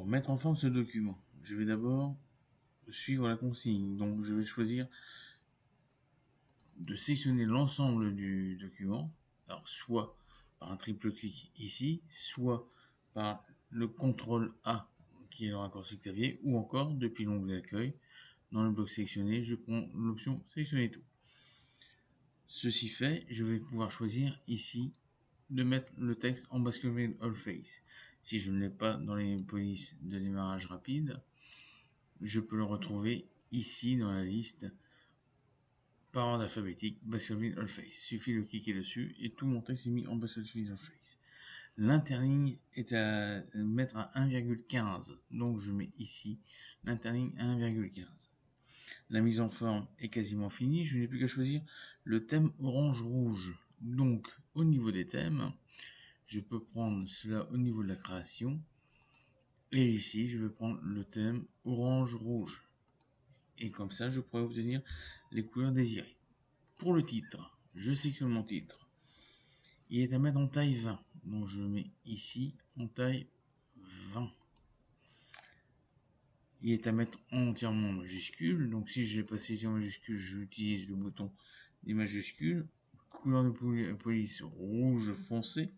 mettre en forme ce document, je vais d'abord suivre la consigne. Donc je vais choisir de sélectionner l'ensemble du document, alors soit par un triple clic ici, soit par le CTRL A qui est le raccourci clavier, ou encore depuis l'onglet accueil, dans le bloc sélectionné, je prends l'option sélectionner tout. Ceci fait, je vais pouvoir choisir ici de mettre le texte en bascule all face. Si je ne l'ai pas dans les polices de démarrage rapide, je peux le retrouver ici dans la liste par ordre alphabétique, bascule all face. Il suffit de cliquer dessus et tout mon texte est mis en bascule all face. L'interligne est à mettre à 1,15, donc je mets ici l'interligne à 1,15. La mise en forme est quasiment finie, je n'ai plus qu'à choisir le thème orange-rouge. Donc au niveau des thèmes, je peux prendre cela au niveau de la création, et ici je vais prendre le thème orange-rouge. Et comme ça je pourrai obtenir les couleurs désirées. Pour le titre, je sélectionne mon titre. Il est à mettre en taille 20, donc je le mets ici en taille 20. Il est à mettre entièrement en majuscule, donc si je l'ai pas saisi en majuscule, j'utilise le bouton des majuscules. Couleur de police rouge foncé,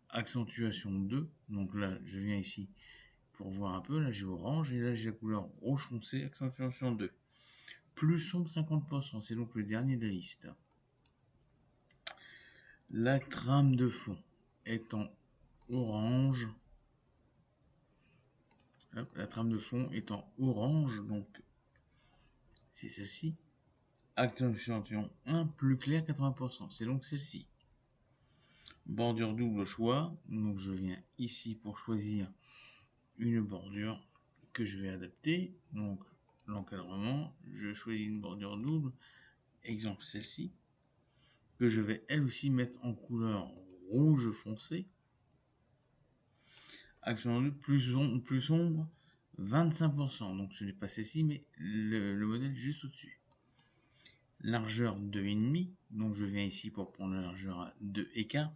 accentuation 2, donc là je viens ici pour voir un peu, là j'ai orange et là j'ai la couleur rouge foncé, accentuation 2. Plus sombre 50%, c'est donc le dernier de la liste. La trame de fond est en orange. Hop, la trame de fond est en orange, donc c'est celle-ci. Accentuation 1, plus clair 80%, c'est donc celle-ci. Bordure double au choix, donc je viens ici pour choisir une bordure que je vais adapter. Donc l'encadrement, je choisis une bordure double, exemple celle-ci, que je vais elle aussi mettre en couleur rouge foncé. Action 2, plus sombre, 25%. Donc ce n'est pas celle-ci, mais le modèle juste au-dessus. Largeur 2,5. Donc je viens ici pour prendre la largeur à 2 écarts.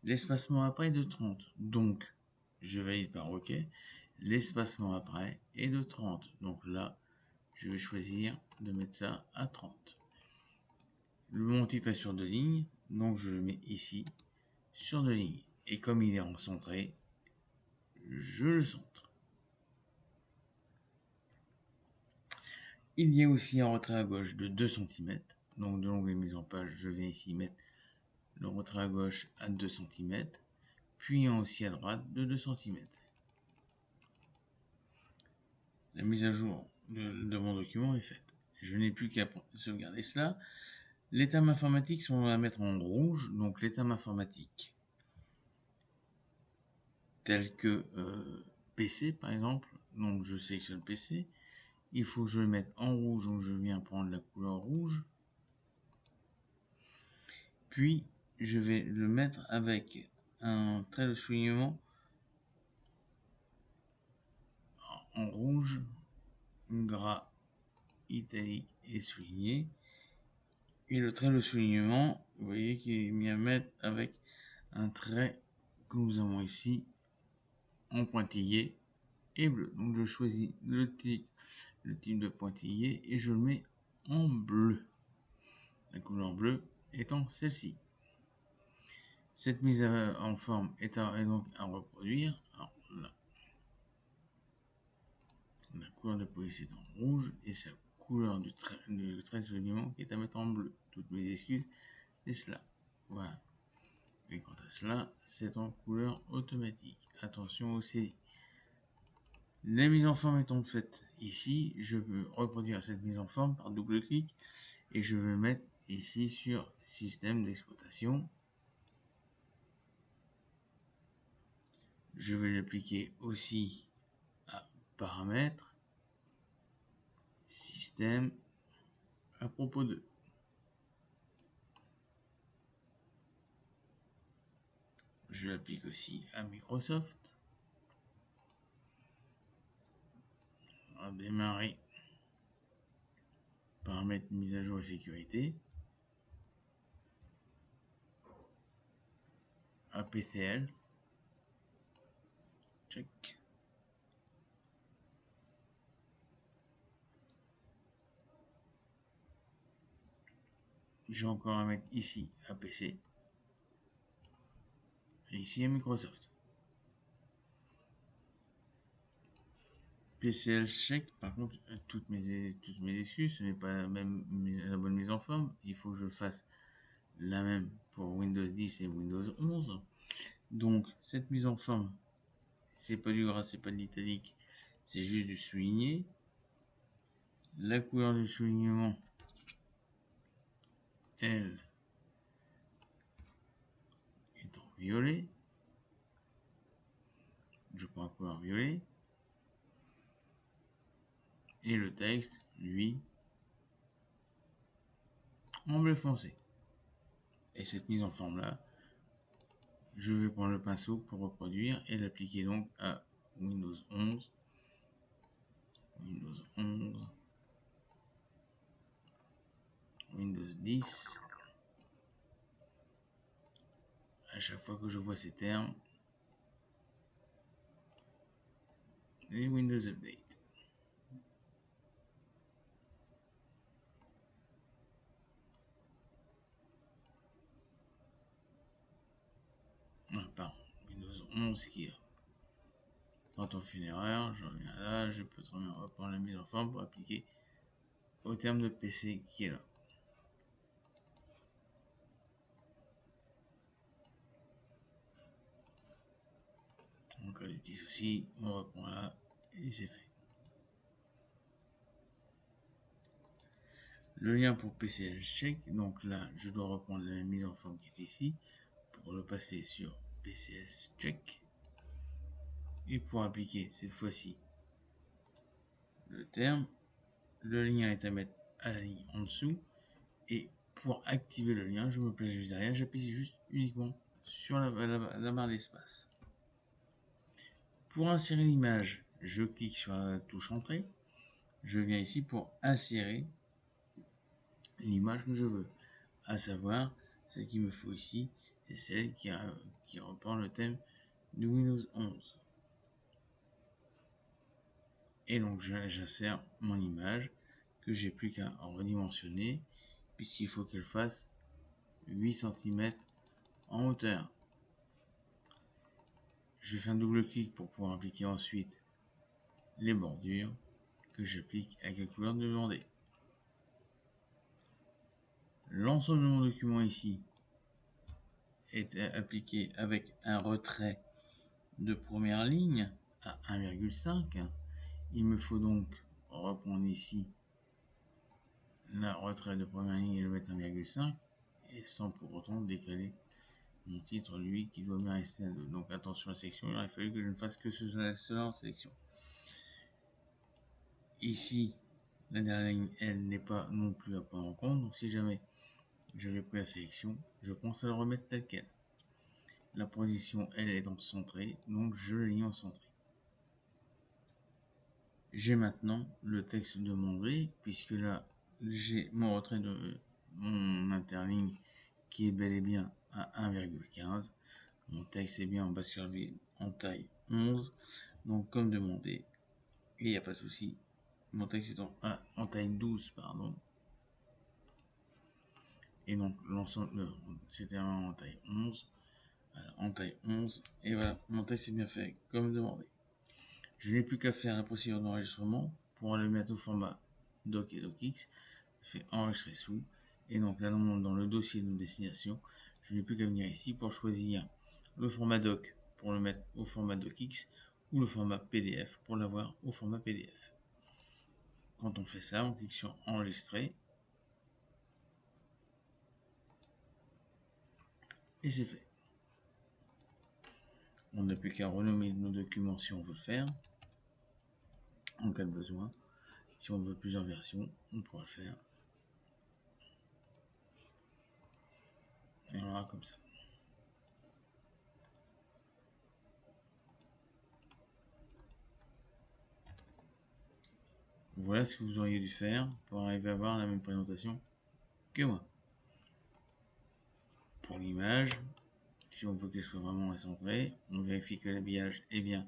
L'espacement après est de 30. Donc je valide par OK. L'espacement après est de 30. Donc là, je vais choisir de mettre ça à 30. Mon titre est sur 2 lignes. Donc je le mets ici sur 2 lignes. Et comme il est en centré, je le centre. Il y a aussi un retrait à gauche de 2 cm. Donc de l'onglet mise en page, je vais ici mettre le retrait à gauche à 2 cm. Puis aussi à droite de 2 cm. La mise à jour de mon document est faite. Je n'ai plus qu'à sauvegarder cela. Les termes informatiques sont à mettre en rouge. Donc les termes informatiques tels que PC par exemple. Donc je sélectionne PC. Il faut que je le mette en rouge, donc je viens prendre la couleur rouge. Puis je vais le mettre avec un trait de soulignement en rouge, gras, italique et souligné. Et le trait de soulignement, vous voyez qu'il est mis à mettre avec un trait que nous avons ici en pointillé et bleu. Donc je choisis le type de pointillé et je le mets en bleu. La couleur bleue étant celle-ci. Cette mise en forme est donc à reproduire. Alors, là, la couleur de police est en rouge et sa couleur de trait de soulignement qui est à mettre en bleu. Toutes mes excuses, c'est cela. Voilà. Et quant à cela, c'est en couleur automatique. Attention aux saisies. La mise en forme étant faite ici, je peux reproduire cette mise en forme par double clic et je vais mettre ici sur système d'exploitation. Je vais l'appliquer aussi à paramètres, système, à propos de. Je l'applique aussi à Microsoft. On va démarrer. Paramètres mise à jour et sécurité. APCL. Check. j'ai encore à mettre ici à PC et ici à Microsoft. PCL Check, par contre, toutes mes excuses, ce n'est pas la bonne mise en forme. Il faut que je fasse la même pour Windows 10 et Windows 11. Donc, cette mise en forme, c'est pas du gras, c'est pas de l'italique, c'est juste du souligné. La couleur du soulignement, elle, est en violet. Je prends la couleur violet. Et le texte, lui, en bleu foncé. Et cette mise en forme là, je vais prendre le pinceau pour reproduire et l'appliquer donc à Windows 11, Windows 11, Windows 10. À chaque fois que je vois ces termes, et Windows Update. Ah, pardon, Windows 11 qui est. Quand on fait une erreur, je reviens là, je peux très bien reprendre la mise en forme pour appliquer au terme de PC qui est là. En cas de petits soucis, on reprend là et c'est fait. Le lien pour PCL Check, donc là, je dois reprendre la même mise en forme qui est ici pour le passer sur PCL Check et pour appliquer cette fois-ci le terme, le lien est à mettre à la ligne en dessous et pour activer le lien, je me place juste derrière, j'appuie juste uniquement sur la barre d'espace. Pour insérer l'image, je clique sur la touche entrée, je viens ici pour insérer l'image que je veux, à savoir celle qu'il me faut ici, c'est celle qui reprend le thème de Windows 11. Et donc j'insère mon image que j'ai plus qu'à redimensionner puisqu'il faut qu'elle fasse 8 cm en hauteur. Je fais un double clic pour pouvoir appliquer ensuite les bordures que j'applique avec la couleur demandée. L'ensemble de mon document ici est appliqué avec un retrait de première ligne à 1,5. Il me faut donc reprendre ici le retrait de première ligne et le mettre à 1,5 et sans pour autant décaler mon titre, lui, qui doit bien rester à 2. Donc attention à la sélection, il aurait fallu que je ne fasse que cela en sélection. Ici, la dernière ligne, elle n'est pas non plus à prendre en compte. Donc si jamais j'avais pris la sélection, je pense à le remettre tel quel. La position, elle est en centré, donc je l'ai en centré. J'ai maintenant le texte demandé, puisque là, j'ai mon retrait de mon interligne qui est bel et bien à 1,15. Mon texte est bien en Baskerville en taille 11, donc comme demandé, il n'y a pas de souci. Mon texte est en taille 12, pardon. Et donc l'ensemble, c'était en taille 11. Voilà, en taille 11. Et voilà, mon texte est bien fait comme demandé. Je n'ai plus qu'à faire la procédure d'enregistrement pour le mettre au format doc et docx. Je fais enregistrer sous. Et donc là, dans le dossier de destination, je n'ai plus qu'à venir ici pour choisir le format doc pour le mettre au format docx ou le format PDF pour l'avoir au format PDF. Quand on fait ça, on clique sur enregistrer et c'est fait. On n'a plus qu'à renommer nos documents si on veut le faire, en cas de besoin. Si on veut plusieurs versions, on pourra le faire. Et on aura comme ça. Voilà ce que vous auriez dû faire pour arriver à avoir la même présentation que moi. Pour l'image, si on veut qu'elle soit vraiment centrée, on vérifie que l'habillage est bien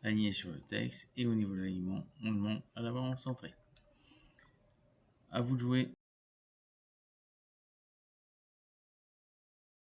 aligné sur le texte et au niveau de l'alignement, on demande à l'avoir en centré. À vous de jouer.